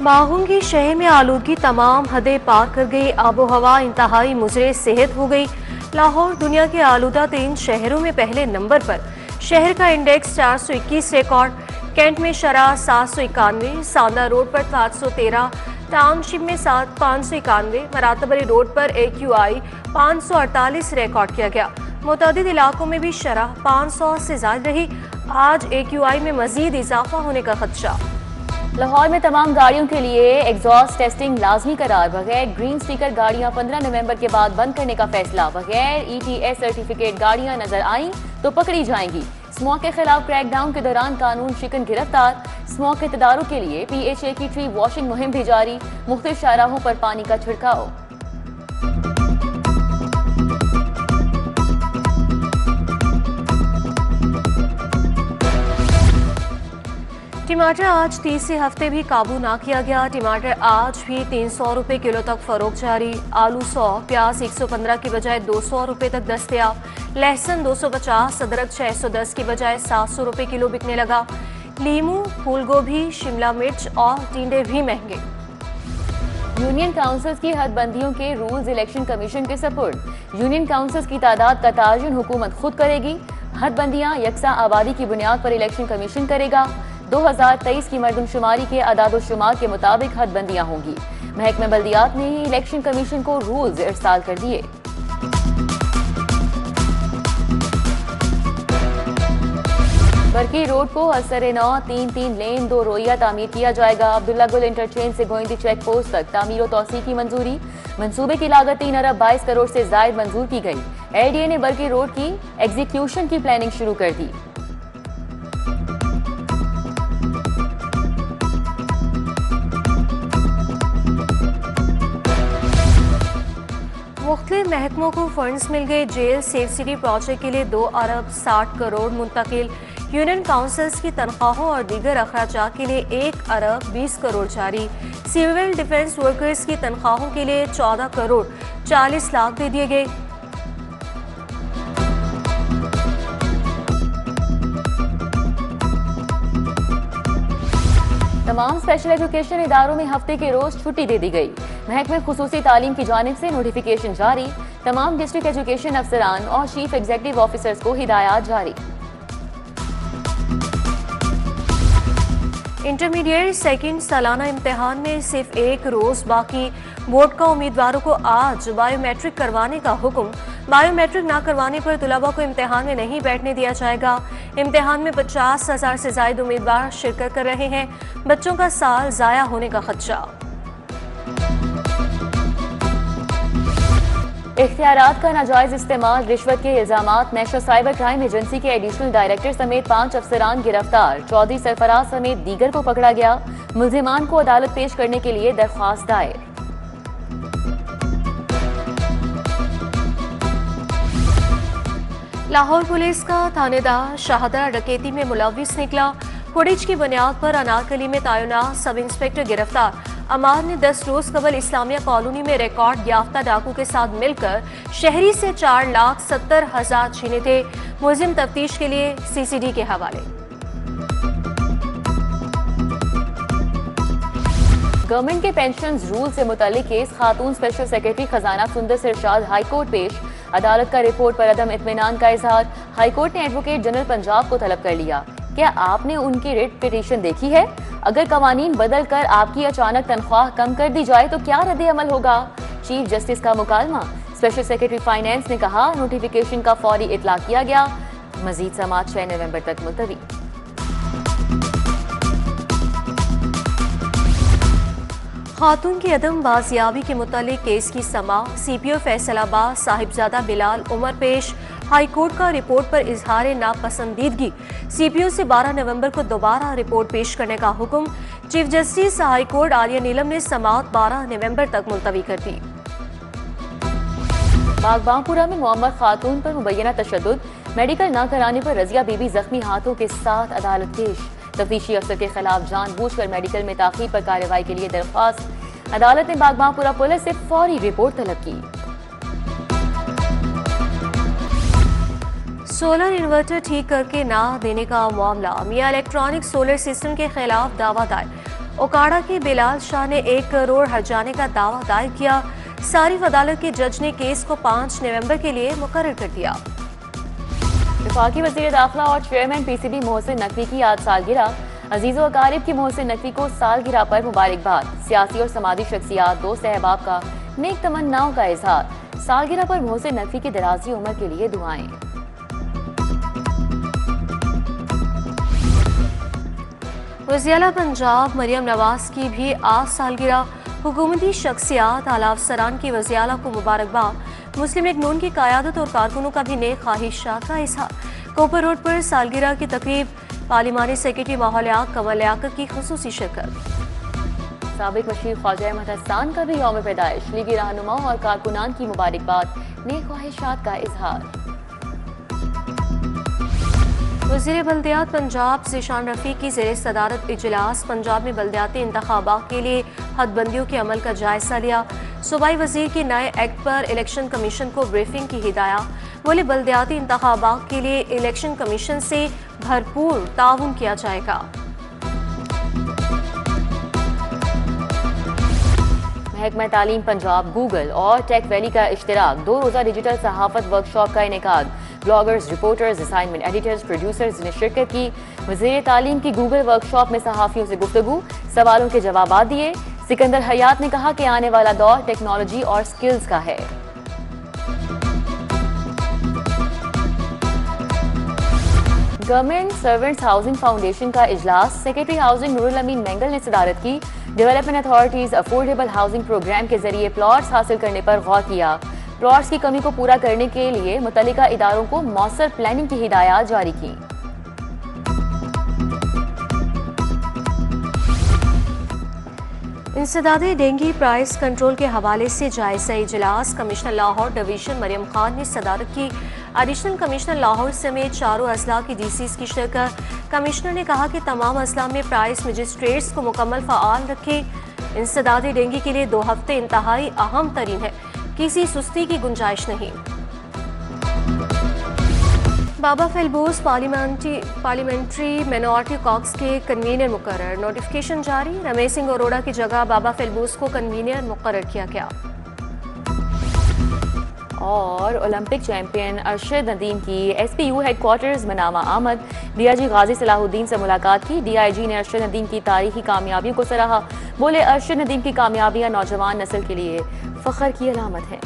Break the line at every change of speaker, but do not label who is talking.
बागों की शहर में आलूगी तमाम हदें पार कर गई। आबो हवा इंतहाई मुजरे सेहत हो गई। लाहौर दुनिया के आलूदा 3 शहरों में पहले नंबर पर। शहर का इंडेक्स 421 रिकॉर्ड। कैंट में शरह 791, सांदा रोड पर 713, टाउनशिप में 591, मरातबरी रोड पर AQI 548 रिकॉर्ड किया गया। मुतअद्दिद इलाकों में भी शरह 500 से ज्यादा रही। आज AQI में मजीद इजाफा होने का खदशा।
लाहौर में तमाम गाड़ियों के लिए एग्जॉस्ट टेस्टिंग लाजमी करार। बगैर ग्रीन स्टिकर गाड़ियां 15 नवंबर के बाद बंद करने का फैसला। बगैर ETS सर्टिफिकेट गाड़ियां नजर आईं तो पकड़ी जाएंगी। स्मॉग के खिलाफ क्रैकडाउन के दौरान कानून शिकन गिरफ्तार। स्मॉग के तदारुक के लिए PHA की ट्री वॉशिंग मुहिम भी जारी। मुख्तलिफ शाहराहों पर पानी का छिड़काव।
टमाटर आज तीसरे हफ्ते भी काबू ना किया गया। टमाटर आज भी 300 रुपए किलो तक फरोख्त जारी। आलू 100, प्याज 115 की बजाय 200 रुपए तक दस्तयाब। लहसुन 250, अदरक 610 की बजाय 700 रुपए किलो बिकने लगा। लीमू, फूल गोभी, शिमला मिर्च और टिंडे भी महंगे।
यूनियन काउंसिल्स की हदबंदियों के रूल्स इलेक्शन कमीशन के सपुर्द। यूनियन काउंसिल्स की तादाद का तायुन हुकूमत खुद करेगी। हदबंदियां यकसा आबादी की बुनियाद पर इलेक्शन कमीशन करेगा। 2023 की मरदमशुमारी के अदाद-ओ-शुमार के मुताबिक हदबंदियां होंगी। महकमे बल्दियात ने ही इलेक्शन कमीशन को रूल्स इरसाल कर दिए। बरकी रोड को असर-ए-नौ 3 लेन 2 रोइया तामीर किया जाएगा। अब्दुल्ला गुल इंटरचेंज से गोइंदी चेक पोस्ट तक तामीर और तौसी की मंजूरी। मंसूबे की लागत 3 अरब 22 करोड़ से जायद मंजूर की गई। LDA ने बरकी रोड की एग्जीक्यूशन की प्लानिंग शुरू कर दी।
मुख्तलिफ महकमों को फंड्स मिल गए। जेल सेफ सिटी प्रोजेक्ट के लिए 2 अरब 60 करोड़ मुंतकिल। यूनियन काउंसिल्स की तनख्वाहों और दीगर अखराजात के लिए 1 अरब 20 करोड़ जारी। सिविल डिफेंस वर्कर्स की तनख्वाहों के लिए 14 करोड़ 40 लाख दे दिए गए।
तमाम स्पेशल एजुकेशन इदारों में हफ्ते के रोज छुट्टी दे दी गई। महकमे खुसूसी तालीम की जानिब से नोटिफिकेशन जारी। तमाम डिस्ट्रिक्ट एजुकेशन अफसरान और चीफ एग्जीक्यूटिव ऑफिसर्स को हिदायत जारी।
इंटरमीडिएट सेकंड सालाना इम्तिहान में सिर्फ 1 रोज बाकी। बोर्ड का उम्मीदवारों को आज बायोमेट्रिक करवाने का हुक्म। बायोमेट्रिक ना करवाने पर तुलबा को इम्तिहान में नहीं बैठने दिया जाएगा। इम्तिहान में 50,000 से ज्यादा उम्मीदवार शिरकत कर रहे हैं। बच्चों का साल जाया होने का खदशा।
इख्तियारात का नाजायज इस्तेमाल, रिश्वत के इल्जामात। नेशनल साइबर क्राइम एजेंसी के एडिशनल डायरेक्टर समेत 5 अफसरान गिरफ्तार। चौधरी सरफराज समेत दीगर को पकड़ा गया। मुल्जिमान को अदालत पेश करने के लिए दरख्वास्त दायर।
लाहौर पुलिस का थानेदार शाहदरा डकैती में मुलविस निकला। फुटेज की बुनियाद पर अनारकली में तैनात सब इंस्पेक्टर गिरफ्तार। अमार ने 10 रोज कबल इस्लामिया कॉलोनी में रिकॉर्ड याफ्ता डाकू के साथ मिलकर शहरी से 4,70,000 छीने थे। मुलजिम तफ्तीश के लिए CCD के हवाले।
गवर्नमेंट के पेंशन रूल से मुतालिक केस। खातून स्पेशल सेक्रेटरी खजाना सुंदर सिरशाद हाईकोर्ट पेश। अदालत का रिपोर्ट पर अदम इत्मीनान का इजहार। हाईकोर्ट ने एडवोकेट जनरल पंजाब को तलब कर लिया। क्या आपने उनकी रिट पिटीशन देखी है? अगर कवानीन बदल कर आपकी अचानक तनख्वाह कम कर दी जाए तो क्या रद्द अमल होगा? चीफ जस्टिस का मुकालमा। स्पेशल सेक्रेटरी फाइनेंस ने कहा नोटिफिकेशन का फौरी इतलाक किया गया। मजीद समात 6 नवंबर तक मुलतवी।
खातून की अदम बाजियाबी के मुतालिक केस की समा। CPO फैसलाबाद साहिबजादा बिलाल उमर पेश। हाईकोर्ट का रिपोर्ट पर इजहार नापसंदीदगी। CPO से 12 नवंबर को दोबारा रिपोर्ट पेश करने का हुक्म। चीफ जस्टिस हाईकोर्ट आलिया नीलम ने समात 12 नवंबर तक मुलतवी कर दी।
बागबांपुरा में मोहम्मद खातून पर मुबैना तशद्दुद। मेडिकल न कराने पर रजिया बीबी जख्मी हाथों के साथ अदालत पेश। तफ्तीशी अफसर के खिलाफ जानबूझकर मेडिकल में ताखीर पर कार्रवाई के लिए दरख्वास्त। अदालत ने बागबांपुरा पुलिस से फौरी रिपोर्ट तलब की।
सोलर इन्वर्टर ठीक करके ना देने का मामला। मियां इलेक्ट्रॉनिक सोलर सिस्टम के खिलाफ दावा दायर। ओकाड़ा के बिलाल शाह ने 1 करोड़ हर्जाने का दावा दायर किया। सारिफ अदालत के जज ने केस को 5 नवंबर के लिए मुकर्रर कर दिया।
वफाकी वज़ीर दाखिला और चेयरमैन पीसीबी मोहसिन नकवी की आज सालगिरह। अजीज़ो अकारिब की मोहसिन नकवी को सालगिरह पर मुबारकबाद। सियासी और समाजी शख्सियात, दोस्त अहबाब का नेक तमन्नाओं का इजहार। सालगिरह पर मोहसिन नकवी की दराजी उम्र के लिए दुआएं।
वज़ीर पंजाब मरियम नवाज की भी आज सालगिरह। हुकूमती शख्सियात, आला अफसरान की वज़ीर को मुबारकबाद। मुस्लिम लीग नून की क़यादत और कारकुनों का भी नेक ख्वाहिशात का इजहार। कोपर रोड पर सालगिरह की तकरीब, पार्लिमानी सेक्रेटरी माहौलियात कमल लियाकत की खुसूसी शिरकत।
साबिक मशीर ख्वाजा अहमद हसन का भी यौम पैदाइश। लीगी रहनुमाओं और कारकुनान की मुबारकबाद, नेक ख्वाहिशात का इजहार।
वज़ीर बल्दियात पंजाब ज़ीशान रफ़ी की ज़ेर सदारत इजलास। पंजाब में बल्दियाती इंतखाबात के लिए हदबंदियों के अमल का जायजा लिया। सूबाई वज़ीर की नए एक्ट पर इलेक्शन कमीशन को ब्रीफिंग की हिदायत। बोले बल्दियाती इंतखाबात के लिए इलेक्शन कमीशन से भरपूर ताउन किया जाएगा।
महकमा तालीम पंजाब, गूगल और टेक वैली का इश्तराक। 2 रोज़ा डिजिटल सहाफ़त वर्कशॉप का इनेकाद। Bloggers, reporters, assignment editors, producers ने शिरकत की। वज़ीर तालीम की गूगल वर्कशॉप में सहाफ़ियों से गुफ्तगू, सवालों के जवाब दिए। सिकंदर हयात ने कहा कि आने वाला दौर टेक्नोलॉजी और स्किल्स का है। गवर्नमेंट सर्वेंट्स हाउसिंग फाउंडेशन का इजलास। सेक्रेटरी हाउसिंग नूरुल अमीन मेंगल ने सदारत की। Development authorities affordable housing program के जरिए प्लॉट्स हासिल करने पर गौर किया। प्लॉट्स की कमी को पूरा करने के लिए मुतल्लिका इदारों को मौसर प्लानिंग की हिदायत जारी की।
इंसदादे डेंगू प्राइस कंट्रोल के हवाले से जायजा इजलास। कमिश्नर लाहौर डिवीजन मरियम खान ने सदारत की। एडिशनल कमिश्नर लाहौर समेत 4 अजला की डीसीज की शिरकत। कमिश्नर ने कहा कि तमाम अजला में प्राइस मजिस्ट्रेट्स को मुकम्मल फ़आल रखें। इंसदादे डेंगू के लिए 2 हफ्ते इंतहाई अहम तरीन है, किसी सुस्ती की गुंजाइश नहीं। बाबा फेलबूस पार्लियामेंट्री मिनॉरिटी कॉक्स के कन्वीनर मुकर्रर। नोटिफिकेशन जारी। रमेश सिंह अरोड़ा की जगह बाबा फेलबूस को कन्वीनर मुकर्रर किया गया।
और ओलंपिक चैंपियन अरशद नदीम की एसपीयू हेडक्वार्टर्स मनामा आमद। डीआईजी गाजी सलाहुद्दीन से मुलाकात की। डीआईजी ने अरशद नदीम की तारीखी कामयाबियों को सराहा। बोले अरशद नदीम की कामयाबियां नौजवान नस्ल के लिए फख्र की अलामत है।